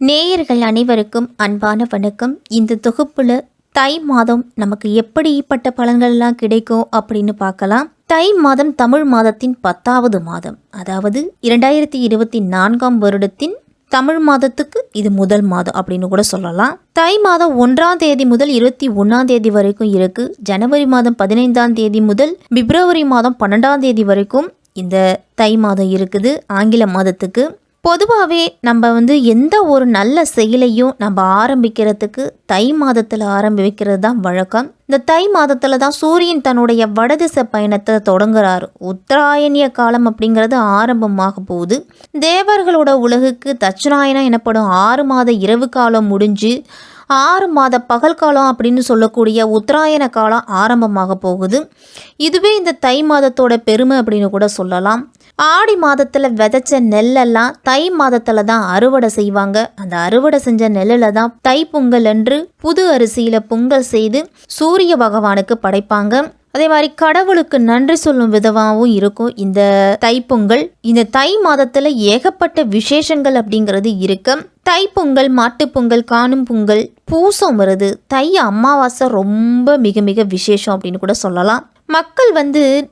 நேயர்கள் அனைவருக்கும் அன்பான வணக்கம். இந்த தொகுப்புல தை மாதம் நமக்கு எப்படிப்பட்ட பலன்கள்லாம் கிடைக்கும் அப்படின்னு பார்க்கலாம். தை மாதம் தமிழ் மாதத்தின் 10வது மாதம், அதாவது 2024ஆம் வருடத்தின் தமிழ் மாதத்துக்கு இது முதல் மாதம் அப்படின்னு கூட சொல்லலாம். தை மாதம் 1ஆம் தேதி முதல் 21ஆம் தேதி வரைக்கும் இருக்கு. ஜனவரி மாதம் 15ஆம் தேதி முதல் பிப்ரவரி மாதம் 12ஆம் தேதி வரைக்கும் இந்த தை மாதம் இருக்குது. ஆங்கில மாதத்துக்கு பொதுவாகவே நம்ம எந்த ஒரு நல்ல செயலையும் நம்ம ஆரம்பிக்கிறதுக்கு தை மாதத்தில் ஆரம்பிக்கிறது தான் வழக்கம். இந்த தை மாதத்தில் தான் சூரியன் தன்னுடைய வடதிசை பயணத்தை தொடங்குறாரு. உத்தராயணிய காலம் அப்படிங்கிறது ஆரம்பமாக போகுது. தேவர்களோட உலகுக்கு தட்சிணாயனம் எனப்படும் 6 மாத இரவு காலம் முடிஞ்சு 6 மாத பகல் காலம் அப்படின்னு சொல்லக்கூடிய உத்தராயண காலம் ஆரம்பமாக போகுது. இதுவே இந்த தை மாதத்தோட பெருமை அப்படின்னு கூட சொல்லலாம். ஆடி மாதத்தில் விதைச்ச நெல்லெல்லாம் தை மாதத்தில் தான் அறுவடை செய்வாங்க. அந்த அறுவடை செஞ்ச நெல்லில் தான் தை பொங்கல் அன்று புது அரிசியில் பொங்கல் செய்து சூரிய பகவானுக்கு படைப்பாங்க. அதே மாதிரி கடவுளுக்கு நன்றி சொல்லும் விதமாகவும் இருக்கும் இந்த தைப்பொங்கல். இந்த தை மாதத்தில் ஏகப்பட்ட விசேஷங்கள் அப்படிங்கிறது இருக்கு. தைப்பொங்கல், மாட்டுப்பொங்கல், காணும் பொங்கல், பூசம் வருது. தை அமாவாசை ரொம்ப மிக மிக விசேஷம் அப்படின்னு கூட சொல்லலாம். மக்கள்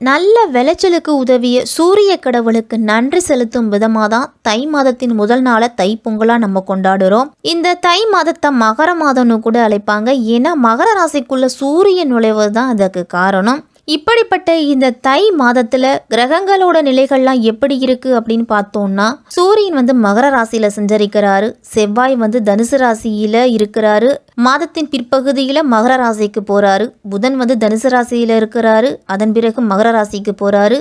நல்ல விளைச்சலுக்கு உதவிய சூரிய கடவுளுக்கு நன்றி செலுத்தும் விதமாக தான் தை மாதத்தின் முதல் நாளை தை பொங்கலாக நம்ம கொண்டாடுறோம். இந்த தை மாதத்தை மகர மாதம்னு கூட அழைப்பாங்க. ஏன்னா மகர ராசிக்குள்ள சூரியன் நுழைவது தான் அதுக்கு காரணம். இப்படிப்பட்ட இந்த தை மாதத்துல கிரகங்களோட நிலைகள்லாம் எப்படி இருக்கு அப்படின்னு பார்த்தோம்னா, சூரியன் மகர ராசியில சஞ்சரிக்கிறாரு. செவ்வாய் தனுசு ராசியில இருக்கிறாரு. மாதத்தின் பிற்பகுதியில மகர ராசிக்கு போறாரு. புதன் தனுசு ராசியில இருக்கிறாரு. அதன் பிறகு மகர ராசிக்கு போறாரு.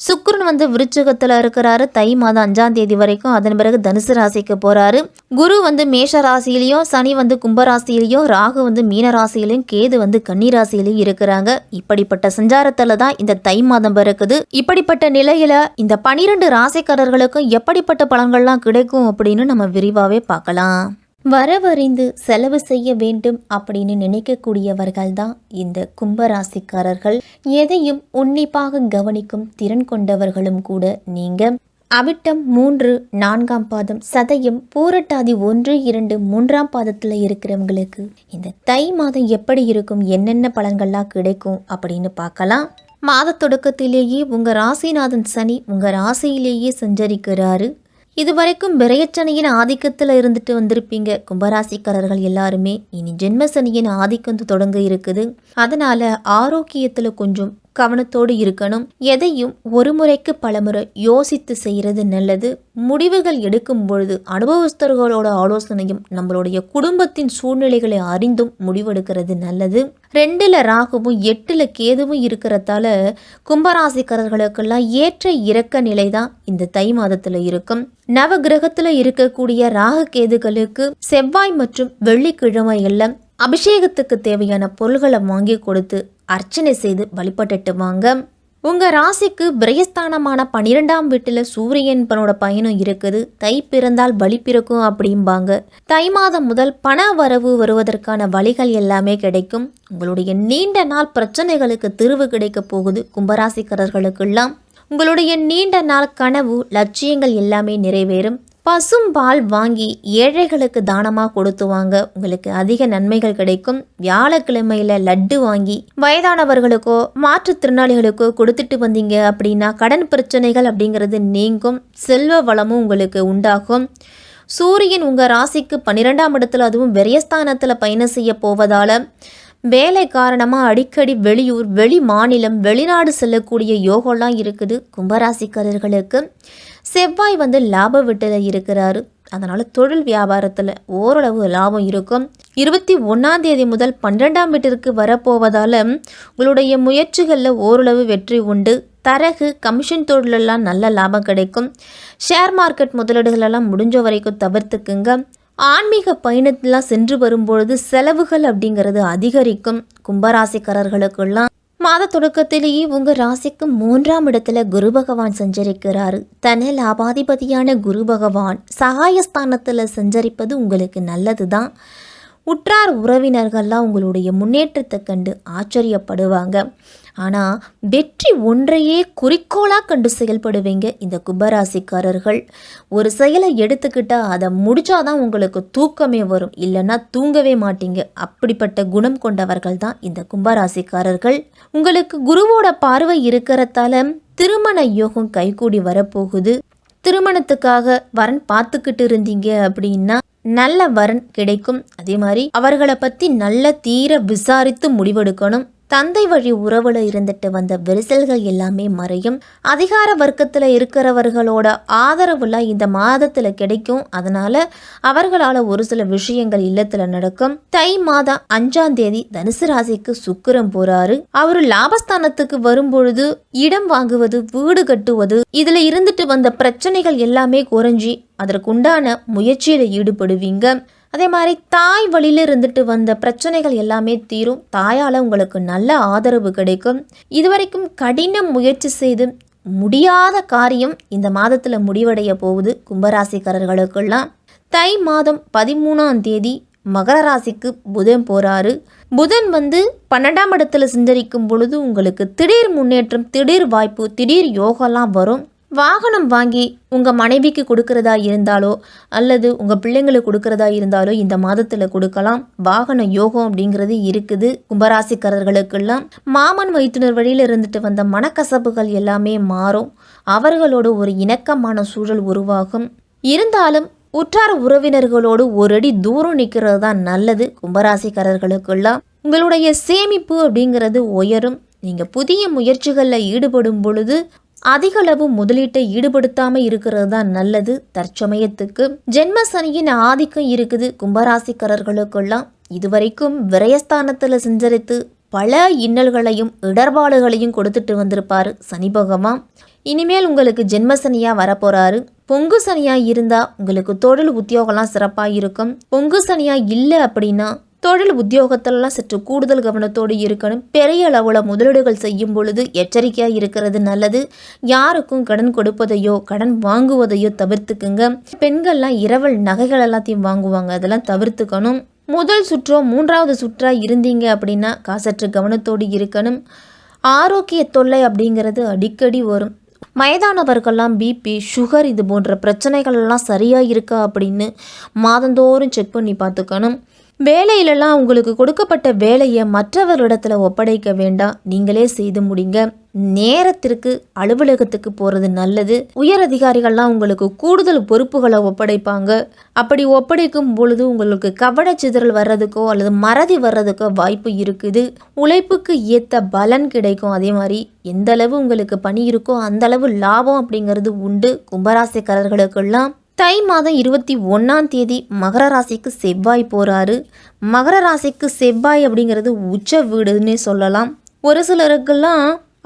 சுக்கிரன் விருச்சிகத்துல இருக்கிறாரு தை மாதம் 5ஆம் தேதி வரைக்கும். அதன் பிறகு தனுசு ராசிக்கு போறாரு. குரு மேஷ ராசியிலையும், சனி கும்ப ராசியிலையும், ராகு மீன ராசியிலையும், கேது கன்னி ராசியிலையும் இருக்கிறாங்க. இப்படிப்பட்ட சஞ்சாரத்துல தான் இந்த தை மாதம் பிறக்குது. இப்படிப்பட்ட நிலையில இந்த 12 ராசிக்காரர்களுக்கும் எப்படிப்பட்ட பலன்கள்லாம் கிடைக்கும் அப்படின்னு நம்ம விரிவாவே பார்க்கலாம். வரவறிந்து செலவு செய்ய வேண்டும் அப்படின்னு நினைக்கக்கூடியவர்கள் தான் இந்த கும்பராசிக்காரர்கள். எதையும் உன்னிப்பாக கவனிக்கும் திறன் கொண்டவர்களும் கூட நீங்க. அவிட்டம் 3, 4ஆம் பாதம், சதயம், பூரட்டாதி 1, 2, 3ஆம் பாதத்தில் இருக்கிறவங்களுக்கு இந்த தை மாதம் எப்படி இருக்கும், என்னென்ன பலன்கள்லாம் கிடைக்கும் அப்படின்னு பார்க்கலாம். மாத தொடக்கத்திலேயே உங்கள் ராசிநாதன் சனி உங்கள் ராசியிலேயே சஞ்சரிக்கிறாரு. இதுவரைக்கும் விரயச்சனியின் ஆதிக்கத்தில் இருந்துட்டு வந்திருப்பீங்க கும்பராசிக்காரர்கள் எல்லாருமே. இனி ஜென்மசனியின் ஆதிக்கம் தொடங்க இருக்குது. அதனால ஆரோக்கியத்தில் கொஞ்சம் கவனத்தோடு இருக்கணும். எதையும் ஒரு முறைக்கு பலமுறை யோசித்து செய்கிறது நல்லது. முடிவுகள் எடுக்கும் பொழுது அனுபவஸ்தர்களோட ஆலோசனையும் நம்மளுடைய குடும்பத்தின் சூழ்நிலைகளை அறிந்தும் முடிவெடுக்கிறது நல்லது. 2ல் ராகுவும் 8ல் கேதுவும் இருக்கிறதால கும்பராசிக்காரர்களுக்கெல்லாம் ஏற்ற இறக்க நிலை தான் இந்த தை மாதத்துல இருக்கும். நவ கிரகத்துல இருக்கக்கூடிய ராகு கேதுகளுக்கு செவ்வாய் மற்றும் வெள்ளிக்கிழமைகள்ல அபிஷேகத்துக்கு தேவையான பொருள்களை வாங்கி கொடுத்து அர்ச்சனை செய்து வழிபட்டுட்டு வாங்க. உங்க ராசிக்கு பிரயஸ்தானமான 12ஆம் வீட்டுல சூரியன் பயணம் இருக்குது. தை பிறந்தால் வழி பிறக்கும் அப்படிம்பாங்க. தை மாதம் முதல் பண வரவு வருவதற்கான வழிகள் எல்லாமே கிடைக்கும். உங்களுடைய நீண்ட நாள் பிரச்சனைகளுக்கு தீர்வு கிடைக்க போகுது. கும்பராசிக்காரர்களுக்கெல்லாம் உங்களுடைய நீண்ட நாள் கனவு லட்சியங்கள் எல்லாமே நிறைவேறும். பசும் பால் வாங்கி ஏழைகளுக்கு தானமாக கொடுத்துவாங்க. உங்களுக்கு அதிக நன்மைகள் கிடைக்கும். வியாழக்கிழமையில் லட்டு வாங்கி வயதானவர்களுக்கோ மாற்றுத்திறனாளிகளுக்கோ கொடுத்துட்டு வந்தீங்க அப்படின்னா கடன் பிரச்சனைகள் அப்படிங்கிறது நீங்கும். செல்வ வளமும் உங்களுக்கு உண்டாகும். சூரியன் உங்கள் ராசிக்கு 12ஆம் இடத்துல, அதுவும் விரயஸ்தானத்தில் பயணம் செய்ய போவதால் வேலை காரணமாக அடிக்கடி வெளியூர், வெளி மாநிலம், வெளிநாடு செல்லக்கூடிய யோகம்லாம் இருக்குது கும்பராசிக்காரர்களுக்கு. செவ்வாய் லாப வீட்டில் இருக்கிறாரு. அதனால் தொழில் வியாபாரத்தில் ஓரளவு லாபம் இருக்கும். 21ஆம் தேதி முதல் 12ஆம் வீட்டிற்கு வரப்போவதால் உங்களுடைய முயற்சிகளில் ஓரளவு வெற்றி உண்டு. தரகு, கமிஷன் தொழிலெல்லாம் நல்ல லாபம் கிடைக்கும். ஷேர் மார்க்கெட் முதலீடுகளெல்லாம் முடிஞ்ச வரைக்கும் தவிர்த்துக்குங்க. ஆன்மீக பயணத்தெல்லாம் சென்று வரும்பொழுது செலவுகள் அப்படிங்கிறது அதிகரிக்கும். கும்பராசிக்காரர்களுக்கெல்லாம் மாத தொடக்கத்திலேயே உங்க ராசிக்கு 3ஆம் இடத்துல குரு பகவான் சஞ்சரிக்கிறாரு. தன லாபாதிபதியான குரு பகவான் சகாயஸ்தானத்துல சஞ்சரிப்பது உங்களுக்கு நல்லது தான். உற்றார் உறவினர்கள்லாம் உங்களுடைய முன்னேற்றத்தை கண்டு ஆச்சரியப்படுவாங்க. ஆனால் வெற்றி ஒன்றையே குறிக்கோளாக கண்டு செயல்படுவீங்க இந்த கும்பராசிக்காரர்கள். ஒரு செயலை எடுத்துக்கிட்டால் அதை முடிச்சாதான் உங்களுக்கு தூக்கமே வரும், இல்லைன்னா தூங்கவே மாட்டீங்க. அப்படிப்பட்ட குணம் கொண்டவர்கள் தான் இந்த கும்பராசிக்காரர்கள். உங்களுக்கு குருவோட பார்வை இருக்கிறதால திருமண யோகம் கைகூடி வரப்போகுது. திருமணத்துக்காக வரன் பார்த்துக்கிட்டு இருந்தீங்க அப்படின்னா நல்ல வரன் கிடைக்கும். அதே மாதிரி அவர்களை பற்றி நல்ல தீர விசாரித்து முடிவெடுக்கணும். தந்தை வழி உறவுல இருந்துட்டு வந்த விரிசல்கள் எல்லாமே மறையும். அதிகார வர்க்கத்தில் இருக்கிறவர்களோட ஆதரவுலாம் இந்த மாதத்தில் கிடைக்கும். அதனால அவர்களால் ஒரு சில விஷயங்கள் இல்லத்தில் நடக்கும். தை மாதம் 5ஆம் தேதி தனுசு ராசிக்கு சுக்கிரன் போறாரு. அவரு லாபஸ்தானத்துக்கு வரும்பொழுது இடம் வாங்குவது, வீடு கட்டுவது, இதுல இருந்துட்டு வந்த பிரச்சனைகள் எல்லாமே குறைஞ்சி அதற்குண்டான முயற்சியில ஈடுபடுவீங்க. அதே மாதிரி தாய் வழியில இருந்துட்டு வந்த பிரச்சனைகள் எல்லாமே தீரும். தாயால் உங்களுக்கு நல்ல ஆதரவு கிடைக்கும். இதுவரைக்கும் கடின முயற்சி செய்து முடியாத காரியம் இந்த மாதத்தில் முடிவடைய போகுது கும்பராசிக்காரர்களுக்கெல்லாம். தை மாதம் 13ஆம் தேதி மகர ராசிக்கு புதன் போறாரு. புதன் 12ஆம் இடத்துல சிந்தரிக்கும் பொழுது உங்களுக்கு திடீர் முன்னேற்றம், திடீர் வாய்ப்பு, திடீர் யோகம்லாம் வரும். வாகனம் வாங்கி உங்கள் மனைவிக்கு கொடுக்கறதா இருந்தாலோ அல்லது உங்கள் பிள்ளைங்களுக்கு கொடுக்கறதா இருந்தாலோ இந்த மாதத்தில் கொடுக்கலாம். வாகன யோகம் அப்படிங்கிறது இருக்குது கும்பராசிக்காரர்களுக்கெல்லாம். மாமன் மைத்துனர் வழியில் இருந்துட்டு வந்த மனக்கசப்புகள் எல்லாமே மாறும். அவர்களோட ஒரு இணக்கமான சூழல் உருவாகும். இருந்தாலும் உற்றார் உறவினர்களோடு ஒரு அடி தூரம் நிற்கிறது தான் நல்லது கும்பராசிக்காரர்களுக்கெல்லாம். உங்களுடைய சேமிப்பு அப்படிங்கிறது உயரும். நீங்கள் புதிய முயற்சிகளில் ஈடுபடும் பொழுது அதிகளவு முதலீட்டை ஈடுபடுத்தாமல் இருக்கிறது தான் நல்லது. தற்சமயத்துக்கு ஜென்ம சனியின் ஆதிக்கம் இருக்குது கும்பராசிக்காரர்களுக்கெல்லாம். இதுவரைக்கும் விரயஸ்தானத்தில் சஞ்சரித்து பல இன்னல்களையும் இடர்பாடுகளையும் கொடுத்துட்டு வந்திருப்பாரு சனி பகவான். இனிமேல் உங்களுக்கு ஜென்ம சனியாக வரப்போறாரு. பொங்கு சனியாக இருந்தால் உங்களுக்கு தொழில் உத்தியோகம்லாம் சிறப்பாக இருக்கும். பொங்கு சனியாக இல்லை அப்படின்னா தொழில் உத்தியோகத்திலலாம் சற்று கூடுதல் கவனத்தோடு இருக்கணும். பெரிய அளவில் முதலீடுகள் செய்யும் பொழுது எச்சரிக்கையாக இருக்கிறது நல்லது. யாருக்கும் கடன் கொடுப்பதையோ கடன் வாங்குவதையோ தவிர்த்துக்குங்க. பெண்கள்லாம் இரவல் நகைகள் எல்லாத்தையும் வாங்குவாங்க, அதெல்லாம் தவிர்த்துக்கணும். முதல் சுற்றோ 3வது சுற்றா இருந்தீங்க அப்படின்னா காசற்று கவனத்தோடு இருக்கணும். ஆரோக்கிய தொல்லை அப்படிங்கிறது அடிக்கடி வரும். வயதானவர்கள்லாம் பிபி, சுகர் இது போன்ற பிரச்சனைகள் எல்லாம் சரியாக இருக்கா அப்படின்னு மாதந்தோறும் செக் பண்ணி பார்த்துக்கணும். வேலையிலலாம் உங்களுக்கு கொடுக்கப்பட்ட வேலையை மற்றவர்களிடத்துல ஒப்படைக்க வேண்டாம், நீங்களே செய்து முடிங்க. நேரத்திற்கு அலுவலகத்துக்கு போகிறது நல்லது. உயர் அதிகாரிகள்லாம் உங்களுக்கு கூடுதல் பொறுப்புகளை ஒப்படைப்பாங்க. அப்படி ஒப்படைக்கும் பொழுது உங்களுக்கு கவனச்சிதறல் வர்றதுக்கோ அல்லது மறதி வர்றதுக்கோ வாய்ப்பு இருக்குது. உழைப்புக்கு ஏற்ற பலன் கிடைக்கும். அதே மாதிரி எந்த அளவு உங்களுக்கு பணி இருக்கோ அந்த அளவு லாபம் அப்படிங்கிறது உண்டு கும்பராசிக்காரர்களுக்கெல்லாம். தை மாதம் 21ஆம் தேதி மகர ராசிக்கு செவ்வாய் போகிறாரு. மகர ராசிக்கு செவ்வாய் அப்படிங்கிறது உச்ச வீடுன்னு சொல்லலாம். ஒரு சிலருக்கெல்லாம்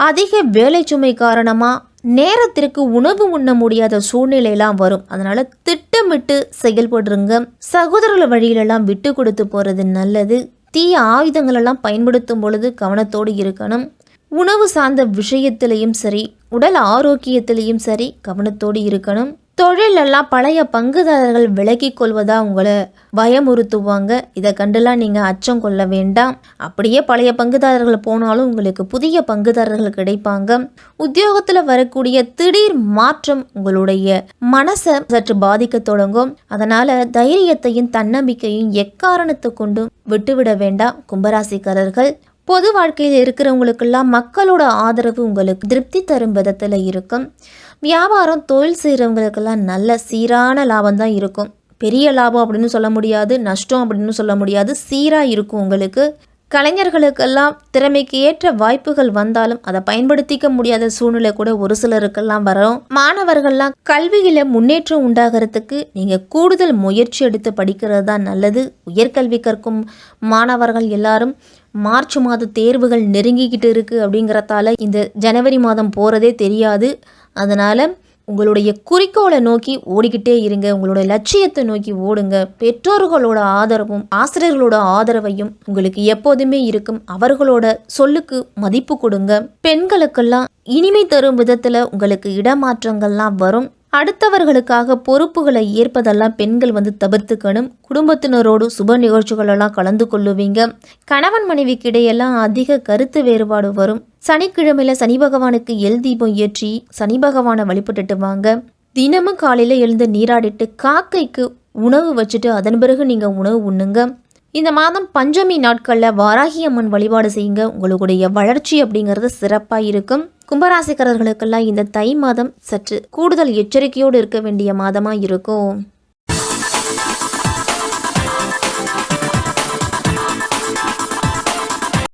அதிக வேலை சுமை காரணமாக நேரத்திற்கு உணவு உண்ண முடியாத சூழ்நிலையெல்லாம் வரும். அதனால் திட்டமிட்டு செயல்படுறங்க. சகோதரர்கள் வழியிலெல்லாம் விட்டு கொடுத்து போகிறது நல்லது. தீய ஆயுதங்களெல்லாம் பயன்படுத்தும் பொழுது கவனத்தோடு இருக்கணும். உணவு சார்ந்த விஷயத்திலையும் சரி, உடல் ஆரோக்கியத்திலையும் சரி கவனத்தோடு இருக்கணும். தொழிலெல்லாம் பழைய பங்குதாரர்கள் விலகி கொள்வதா உங்களை பயமுறுத்துவாங்க. இதை கண்டுலாம் நீங்கள் அச்சம் கொள்ள வேண்டாம். அப்படியே பழைய பங்குதாரர்கள் போனாலும் உங்களுக்கு புதிய பங்குதாரர்கள் கிடைப்பாங்க. உத்தியோகத்தில் வரக்கூடிய திடீர் மாற்றம் உங்களுடைய மனசை சற்று பாதிக்க தொடங்கும். அதனால் தைரியத்தையும் தன்னம்பிக்கையும் எக்காரணத்தை கொண்டும் விட்டுவிட வேண்டாம் கும்பராசிக்காரர்கள். பொது வாழ்க்கையில் இருக்கிறவங்களுக்கெல்லாம் மக்களோட ஆதரவு உங்களுக்கு திருப்தி தரும் விதத்தில் இருக்கும். வியாபாரம் தொழில் செய்கிறவங்களுக்கெல்லாம் நல்ல சீரான லாபம் தான் இருக்கும். பெரிய லாபம் அப்படின்னு சொல்ல முடியாது, நஷ்டம் அப்படின்னு சொல்ல முடியாது, சீராக இருக்கும் உங்களுக்கு. கலைஞர்களுக்கெல்லாம் திறமைக்கு ஏற்ற வாய்ப்புகள் வந்தாலும் அதை பயன்படுத்திக்க முடியாத சூழ்நிலை கூட ஒரு சிலருக்கெல்லாம் வரும். மாணவர்கள்லாம் கல்வியில் முன்னேற்றம் உண்டாகிறதுக்கு நீங்கள் கூடுதல் முயற்சி எடுத்து படிக்கிறது தான் நல்லது. உயர்கல்வி கற்கும் மாணவர்கள் எல்லாரும் மார்ச் மாத தேர்வுகள் நெருங்கிக்கிட்டு இருக்குது அப்படிங்கிறதால இந்த ஜனவரி மாதம் போகிறதே தெரியாது. அதனால் உங்களுடைய குறிக்கோளை நோக்கி ஓடிக்கிட்டே இருங்க. உங்களுடைய லட்சியத்தை நோக்கி ஓடுங்க. பெற்றோர்களோட ஆதரவும் ஆசிரியர்களோட ஆதரவையும் உங்களுக்கு எப்போதுமே இருக்கும். அவர்களோட சொல்லுக்கு மதிப்பு கொடுங்க. பெண்களுக்கெல்லாம் இனிமை தரும் விதத்தில் உங்களுக்கு இடமாற்றங்கள்லாம் வரும். அடுத்தவர்களுக்காக பொறுப்புகளை ஏற்பதெல்லாம் பெண்கள் தவிர்த்துக்கணும். குடும்பத்தினரோடு சுப நிகழ்ச்சிகளெல்லாம் கலந்து கொள்ளுவீங்க. கணவன் மனைவிக்கு இடையெல்லாம் அதிக கருத்து வேறுபாடு வரும். சனிக்கிழமையில சனி பகவானுக்கு எல் தீபம் ஏற்றி சனி பகவானை வழிபட்டுட்டு வாங்க. தினமும் காலையில் எழுந்து நீராடிட்டு காக்கைக்கு உணவு வச்சுட்டு அதன் பிறகு நீங்கள் உணவு உண்ணுங்க. இந்த மாதம் பஞ்சமி நாட்களில் வாராகி அம்மன் வழிபாடு செய்யுங்க. உங்களுடைய வளர்ச்சி அப்படிங்கிறது சிறப்பாக இருக்கும். கும்பராசிக்காரர்களுக்கெல்லாம் இந்த தை மாதம் சற்று கூடுதல் எச்சரிக்கையோடு இருக்க வேண்டிய மாதமாக இருக்கும்.